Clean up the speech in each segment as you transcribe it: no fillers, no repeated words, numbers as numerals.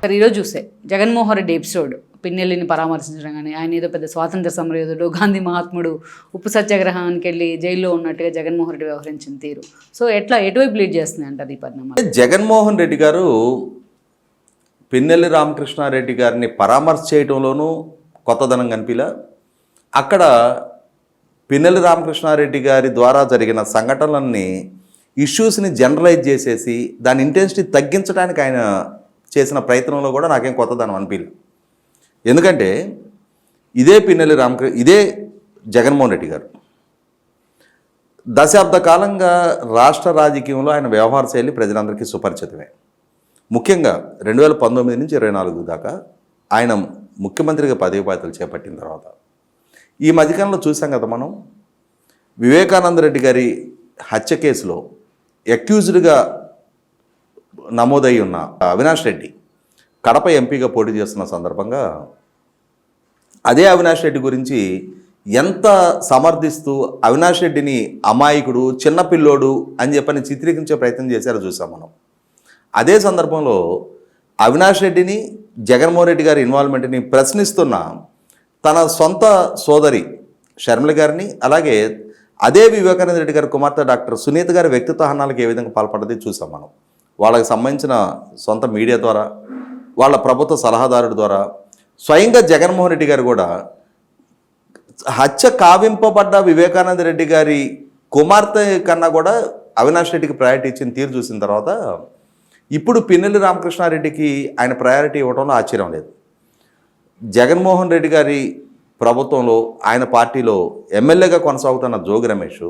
సరే ఈరోజు చూస్తే జగన్మోహన్ రెడ్డి ఎపిసోడ్ పిన్నెల్లిని పరామర్శించడం కానీ ఆయన ఏదో పెద్ద స్వాతంత్ర సమరయోధుడు గాంధీ మహాత్ముడు ఉప్పు సత్యాగ్రహానికి వెళ్ళి జైల్లో ఉన్నట్టుగా జగన్మోహన్ రెడ్డి వ్యవహరించిన తీరు సో ఎటువైపు లీడ్ చేస్తుంది అంటారు ఈ పరిణామాలు? జగన్మోహన్ రెడ్డి గారు పిన్నెల్లి రామకృష్ణారెడ్డి గారిని పరామర్శ చేయడంలోనూ కొత్తదనం కనిపిలా. అక్కడ పిన్నెల్లి రామకృష్ణారెడ్డి గారి ద్వారా జరిగిన సంఘటనలన్నీ ఇష్యూస్ని జనరలైజ్ చేసేసి దాని ఇంటెన్సిటీ తగ్గించడానికి ఆయన చేసిన ప్రయత్నంలో కూడా నాకేం కొత్తదనం అనిపించలేదు. ఎందుకంటే ఇదే జగన్మోహన్ రెడ్డి గారు దశాబ్ద కాలంగా రాష్ట్ర రాజకీయంలో ఆయన వ్యవహార శైలి ప్రజలందరికీ సుపరిచితమే. ముఖ్యంగా 2019 నుంచి 24 దాకా ఆయన ముఖ్యమంత్రిగా పదవి బాధ్యతలు చేపట్టిన తర్వాత ఈ మధ్యకాలంలో చూసాం కదా మనం, వివేకానంద రెడ్డి గారి హత్య కేసులో అక్యూజ్డ్గా నమోదై ఉన్న అవినాష్ రెడ్డి కడప ఎంపీగా పోటీ చేస్తున్న సందర్భంగా అదే అవినాష్ రెడ్డి గురించి ఎంత సమర్థిస్తూ అవినాష్ రెడ్డిని అమాయకుడు చిన్నపిల్లోడు అని చెప్పని చిత్రీకరించే ప్రయత్నం చేశారో చూసాం మనం. అదే సందర్భంలో అవినాష్ రెడ్డిని జగన్మోహన్ రెడ్డి గారి ఇన్వాల్వ్మెంట్ని ప్రశ్నిస్తున్న తన సొంత సోదరి షర్మిల గారిని, అలాగే అదే వివేకానంద రెడ్డి గారి కుమార్తె డాక్టర్ సునీత గారి వ్యక్తిత్వ హననాలకు ఏ విధంగా పాల్పడ్డది చూసాం మనం. వాళ్ళకి సంబంధించిన సొంత మీడియా ద్వారా, వాళ్ళ ప్రభుత్వ సలహాదారుడి ద్వారా, స్వయంగా జగన్మోహన్ రెడ్డి గారు కూడా హత్య కావింపబడ్డ వివేకానంద రెడ్డి గారి కుమార్తె కన్నా కూడా అవినాష్ రెడ్డికి ప్రయారిటీ ఇచ్చిన తీరు చూసిన తర్వాత ఇప్పుడు పిన్నెల్లి రామకృష్ణారెడ్డికి ఆయన ప్రయారిటీ ఇవ్వడంలో ఆశ్చర్యం లేదు. జగన్మోహన్ రెడ్డి గారి ప్రభుత్వంలో ఆయన పార్టీలో ఎమ్మెల్యేగా కొనసాగుతున్న జోగి రమేష్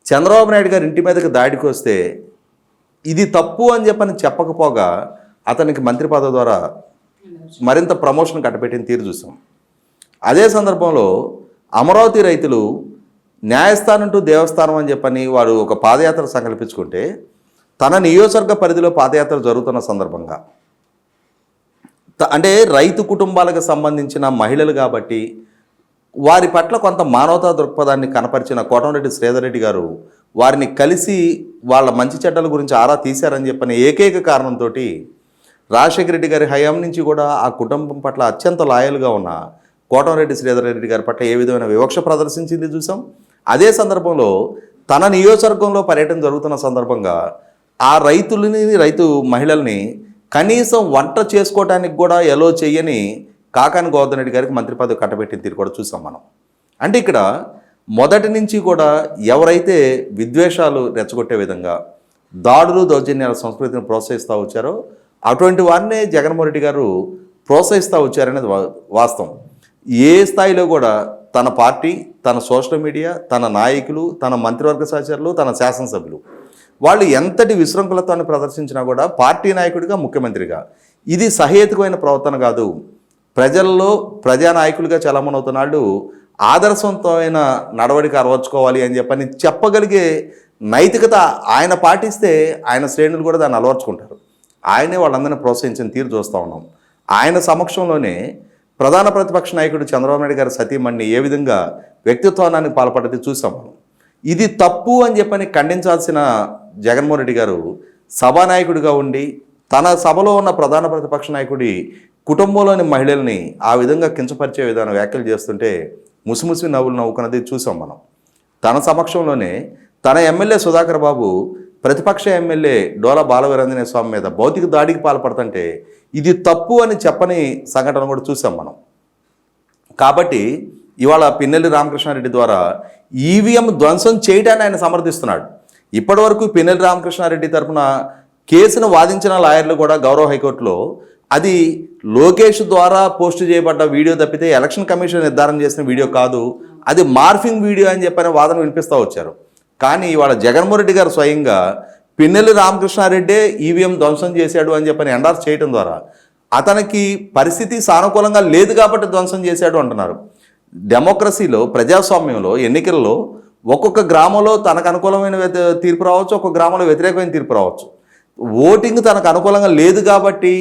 చంద్రబాబు నాయుడు గారి ఇంటి మీదకి దాడికి వస్తే ఇది తప్పు అని చెప్పకపోగా అతనికి మంత్రి పదవి ద్వారా మరింత ప్రమోషన్ కట్టబెట్టిన తీరు చూసాం. అదే సందర్భంలో అమరావతి రైతులు న్యాయస్థానం టు దేవస్థానం అని చెప్పని వారు ఒక పాదయాత్ర సంకల్పించుకుంటే తన నియోజకవర్గ పరిధిలో పాదయాత్ర జరుగుతున్న సందర్భంగా అంటే రైతు కుటుంబాలకు సంబంధించిన మహిళలు కాబట్టి వారి పట్ల కొంత మానవతా దృక్పథాన్ని కనపరిచిన కోటంరెడ్డి శ్రీధర్ రెడ్డి గారు వారిని కలిసి వాళ్ళ మంచి చెడ్డల గురించి ఆరా తీశారని చెప్పని ఏకైక కారణంతో రాజశేఖర రెడ్డి గారి హయాం నుంచి కూడా ఆ కుటుంబం పట్ల అత్యంత లాయల్గా ఉన్న కోటంరెడ్డి శ్రీధర్ రెడ్డి గారి పట్ల ఏ విధమైన వివక్ష ప్రదర్శించింది చూసాం. అదే సందర్భంలో తన నియోజకవర్గంలో పర్యటన జరుగుతున్న సందర్భంగా ఆ రైతు మహిళల్ని కనీసం వంట చేసుకోవడానికి కూడా ఎలో చెయ్యని కాకాని గోవర్ధన్ రెడ్డి గారికి మంత్రి పదవి కట్టబెట్టిన తీరు కూడా చూసాం మనం. అంటే ఇక్కడ మొదటి నుంచి కూడా ఎవరైతే విద్వేషాలు రెచ్చగొట్టే విధంగా దాడులు దౌర్జన్యాల సంస్కృతిని ప్రోత్సహిస్తూ వచ్చారో అటువంటి వారినే జగన్మోహన్ రెడ్డి గారు ప్రోత్సహిస్తూ వచ్చారనేది వాస్తవం. ఏ స్థాయిలో కూడా తన పార్టీ, తన సోషల్ మీడియా, తన నాయకులు, తన మంత్రివర్గ సహచరులు, తన శాసనసభ్యులు వాళ్ళు ఎంతటి విశృంఖలతాన్ని ప్రదర్శించినా కూడా పార్టీ నాయకుడిగా, ముఖ్యమంత్రిగా ఇది సహేతుకమైన ప్రవర్తన కాదు. ప్రజల్లో ప్రజానాయకులుగా చలామణవుతున్న వాళ్ళు ఆదర్శవంతమైన నడవడిక అలవర్చుకోవాలి అని చెప్పగలిగే నైతికత ఆయన పాటిస్తే ఆయన శ్రేణులు కూడా దాన్ని అలవర్చుకుంటారు. ఆయనే వాళ్ళందరినీ ప్రోత్సహించిన తీరు చూస్తూ ఉన్నాం. ఆయన సమక్షంలోనే ప్రధాన ప్రతిపక్ష నాయకుడు చంద్రబాబు నాయుడు గారి సతీమణిని ఏ విధంగా వ్యక్తిత్వానికి పాల్పడ్డది చూసాం మనం. ఇది తప్పు అని చెప్పని ఖండించాల్సిన జగన్మోహన్ రెడ్డి గారు సభానాయకుడిగా ఉండి తన సభలో ఉన్న ప్రధాన ప్రతిపక్ష నాయకుడి కుటుంబంలోని మహిళల్ని ఆ విధంగా కించపరిచే విధానం వ్యాఖ్యలు చేస్తుంటే ముసిముసి నవ్వులు నవ్వుకున్నది చూసాం మనం. తన సమక్షంలోనే తన ఎమ్మెల్యే సుధాకర్ బాబు ప్రతిపక్ష ఎమ్మెల్యే డోలా బాలవీరాంజనేయ స్వామి మీద భౌతిక దాడికి పాల్పడుతుంటే ఇది తప్పు అని చెప్పని సంఘటన కూడా చూసాం మనం. కాబట్టి ఇవాళ పిన్నెల్లి రామకృష్ణారెడ్డి ద్వారా ఈవీఎం ధ్వంసం చేయడాన్ని ఆయన సమర్థిస్తున్నాడు. ఇప్పటివరకు పిన్నెల్లి రామకృష్ణారెడ్డి తరఫున కేసును వాదించిన లాయర్లు కూడా గౌరవ హైకోర్టులో అది లోకేష్ ద్వారా పోస్ట్ చేయబడ్డ వీడియో తప్పితే ఎలక్షన్ కమిషన్ నిర్ధారణ చేసిన వీడియో కాదు, అది మార్ఫింగ్ వీడియో అని చెప్పిన వాదన వినిపిస్తూ వచ్చారు. కానీ ఇవాళ జగన్మోహన్ రెడ్డి గారు స్వయంగా పిన్నెల్లి రామకృష్ణారెడ్డే ఈవీఎం ధ్వంసం చేశాడు అని చెప్పని ఎండార్స్ చేయడం ద్వారా అతనికి పరిస్థితి సానుకూలంగా లేదు కాబట్టి ధ్వంసం చేశాడు అంటున్నారు. డెమోక్రసీలో, ప్రజాస్వామ్యంలో, ఎన్నికల్లో ఒక్కొక్క గ్రామంలో తనకు అనుకూలమైన తీర్పు రావచ్చు, ఒక్కొక్క గ్రామంలో వ్యతిరేకమైన తీర్పు రావచ్చు. ఓటింగ్ తనకు అనుకూలంగా లేదు కాబట్టి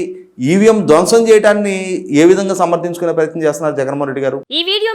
ఈవీఎం ధ్వంసం చేయడాన్ని ఏ విధంగా సమర్థించుకునే ప్రయత్నం చేస్తున్నారు జగన్మోహన్ రెడ్డి గారు? ఈ వీడియో